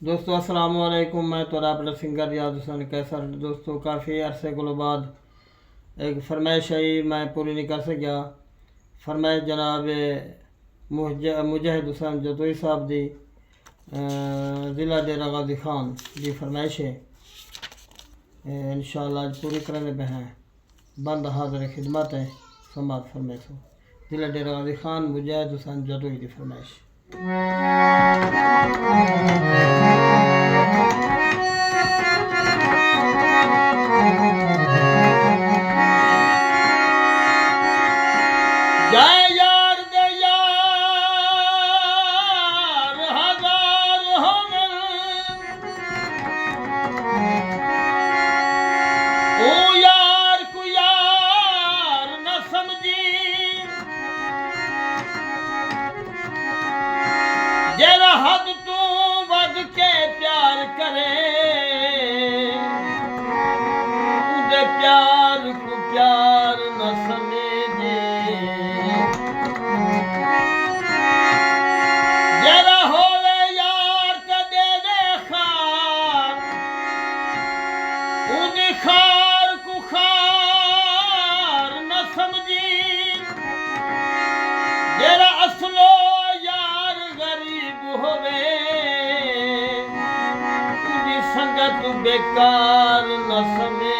दोस्तों अस्सलाम वालेकुम। मैं तो अपना सिंगर रियाज हुसैन कैसर। दोस्तों काफ़ी अरसे को बाद एक फरमाइश आई, मैं पूरी नहीं कर सकिया। फरमाइश जनाब मुजाहिद हुसैन जतोई साहब दी ज़िला डेरा गाजी खान की फरमाइश है। इंशाअल्लाह आज पूरी करने पे हैं। बंद हाजिर खिदमत है। समात फरमाइश हो ज़िला डेरा गाजी खान मुजाहिद हुसैन जतोई की फरमाइश। जय यार दे यार हजार हमन ओ यार को यार न समझी जरा हद तू वध के प्यार करे उदे प्यार को प्यार न समझे जरा होवे यार ते देवे खार उदी खार को खार न समझी जरा असलो यार गरीब होवे उदी संगत बेकार न समझे।